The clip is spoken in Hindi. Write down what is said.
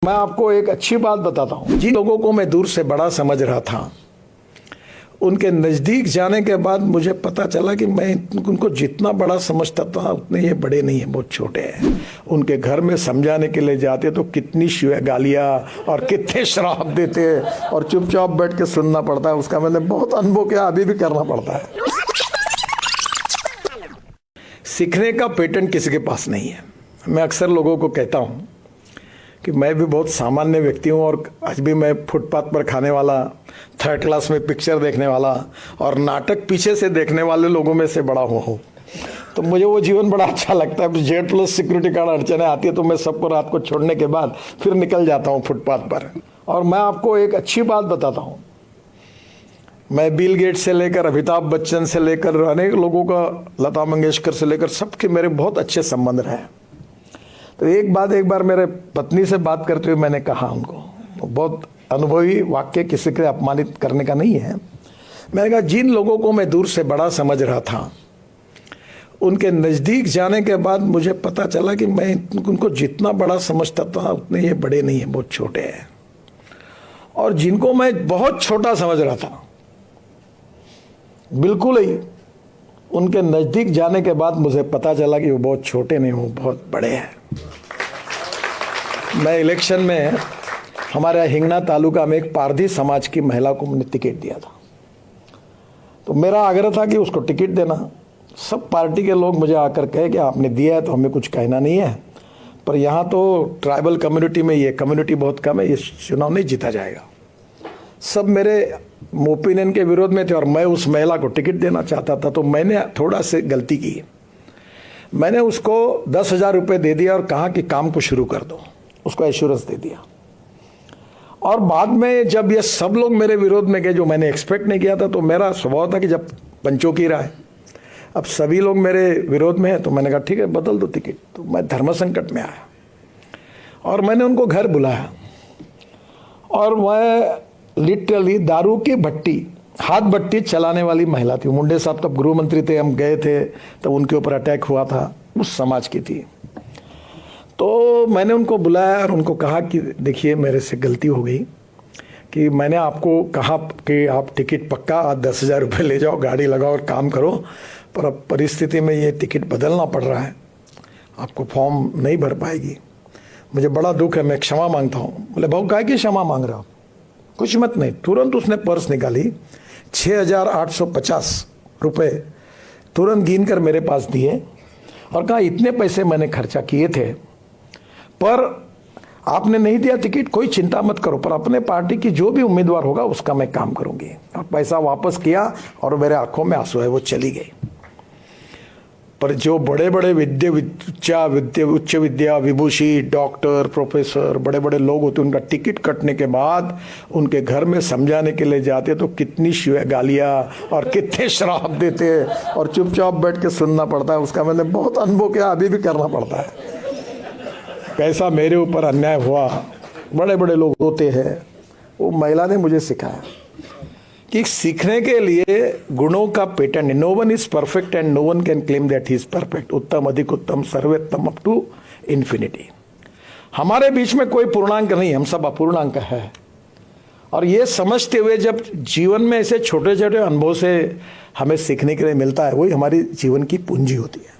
मैं आपको एक अच्छी बात बताता हूँ। जिन लोगों को मैं दूर से बड़ा समझ रहा था, उनके नज़दीक जाने के बाद मुझे पता चला कि मैं उनको जितना बड़ा समझता था उतने ये बड़े नहीं हैं, बहुत छोटे हैं। उनके घर में समझाने के लिए जाते तो कितनी गालियाँ और कितने श्राप देते और चुपचाप बैठ के सुनना पड़ता है। उसका मैंने बहुत अनुभव किया, अभी भी करना पड़ता है। सीखने का पेटेंट किसी के पास नहीं है। मैं अक्सर लोगों को कहता हूँ कि मैं भी बहुत सामान्य व्यक्ति हूँ और आज भी मैं फुटपाथ पर खाने वाला, थर्ड क्लास में पिक्चर देखने वाला और नाटक पीछे से देखने वाले लोगों में से बड़ा हुआ हूँ। तो मुझे वो जीवन बड़ा अच्छा लगता है। Z+ सिक्योरिटी गार्ड अड़चने आती है तो मैं सबको रात को छोड़ने के बाद फिर निकल जाता हूँ फुटपाथ पर। और मैं आपको एक अच्छी बात बताता हूँ, मैं बिल गेट्स से लेकर अमिताभ बच्चन से लेकर अनेक लोगों का, लता मंगेशकर से लेकर सबके मेरे बहुत अच्छे संबंध रहे। तो एक बार मेरे पत्नी से बात करते हुए मैंने कहा उनको, बहुत अनुभवी वाक्य, किसी के अपमानित करने का नहीं है। मैंने कहा जिन लोगों को मैं दूर से बड़ा समझ रहा था, उनके नज़दीक जाने के बाद मुझे पता चला कि मैं उनको जितना बड़ा समझता था उतने ये बड़े नहीं हैं, बहुत छोटे हैं। और जिनको मैं बहुत छोटा समझ रहा था, बिल्कुल ही, उनके नज़दीक जाने के बाद मुझे पता चला कि वो बहुत छोटे नहीं, वो बहुत बड़े हैं। मैं इलेक्शन में हमारे हिंगना तालुका में एक पारधी समाज की महिला को मैंने टिकट दिया था। तो मेरा आग्रह था कि उसको टिकट देना। सब पार्टी के लोग मुझे आकर कहे कि आपने दिया है तो हमें कुछ कहना नहीं है, पर यहाँ तो ट्राइबल कम्युनिटी में ये कम्युनिटी बहुत कम है, ये चुनाव नहीं जीता जाएगा। सब मेरे ओपिनियन के विरोध में थे और मैं उस महिला को टिकट देना चाहता था। तो मैंने थोड़ा सी गलती की, मैंने उसको 10,000 रुपये दे दिया और कहा कि काम को शुरू कर दो, उसको एश्योरेंस दे दिया। और बाद में जब ये सब लोग मेरे विरोध में गए, जो मैंने एक्सपेक्ट नहीं किया था, तो मेरा स्वभाव था कि जब पंचों की राय, अब सभी लोग मेरे विरोध में हैं, तो मैंने कहा ठीक है बदल दो टिकट। तो मैं धर्म संकट में आया और मैंने उनको घर बुलाया और मैं लिटरली दारू की भट्टी, हाथ भट्टी चलाने वाली महिला थी। मुंडे साहब तब गृह मंत्री थे, हम गए थे तब उनके ऊपर अटैक हुआ था, उस समाज की थी। तो मैंने उनको बुलाया और उनको कहा कि देखिए मेरे से गलती हो गई कि मैंने आपको कहा कि आप टिकट पक्का 10,000 रुपये ले जाओ, गाड़ी लगाओ और काम करो, पर अब परिस्थिति में ये टिकट बदलना पड़ रहा है, आपको फॉर्म नहीं भर पाएगी, मुझे बड़ा दुख है, मैं क्षमा मांगता हूँ। बोले भाऊ काहे की क्षमा मांग रहा हो, कुछ मत नहीं। तुरंत उसने पर्स निकाली, 6,850 रुपये तुरंत गिन कर मेरे पास दिए और कहा इतने पैसे मैंने खर्चा किए थे, पर आपने नहीं दिया टिकट, कोई चिंता मत करो, पर अपने पार्टी की जो भी उम्मीदवार होगा उसका मैं काम करूंगी। और पैसा वापस किया और मेरे आंखों में आंसू है, वो चली गई। पर जो बड़े बड़े उच्च विद्या विभूषी, डॉक्टर, प्रोफेसर, बड़े बड़े लोग होते, उनका टिकट कटने के बाद उनके घर में समझाने के लिए जाते तो कितनी गालियाँ और कितने श्राप देते और चुपचाप बैठ के सुनना पड़ता है। उसका मैंने बहुत अनुभव किया, अभी भी करना पड़ता है। कैसा मेरे ऊपर अन्याय हुआ, बड़े बड़े लोग होते हैं, वो महिला ने मुझे सिखाया कि सीखने के लिए गुणों का patent, no one is perfect and no one can claim that he is perfect. उत्तम, अधिक उत्तम, सर्वोत्तम, अप टू इन्फिनिटी। हमारे बीच में कोई पूर्णांक नहीं, हम सब अपूर्णांक है। और ये समझते हुए जब जीवन में ऐसे छोटे छोटे अनुभव से हमें सीखने के लिए मिलता है, वही हमारी जीवन की पूंजी होती है।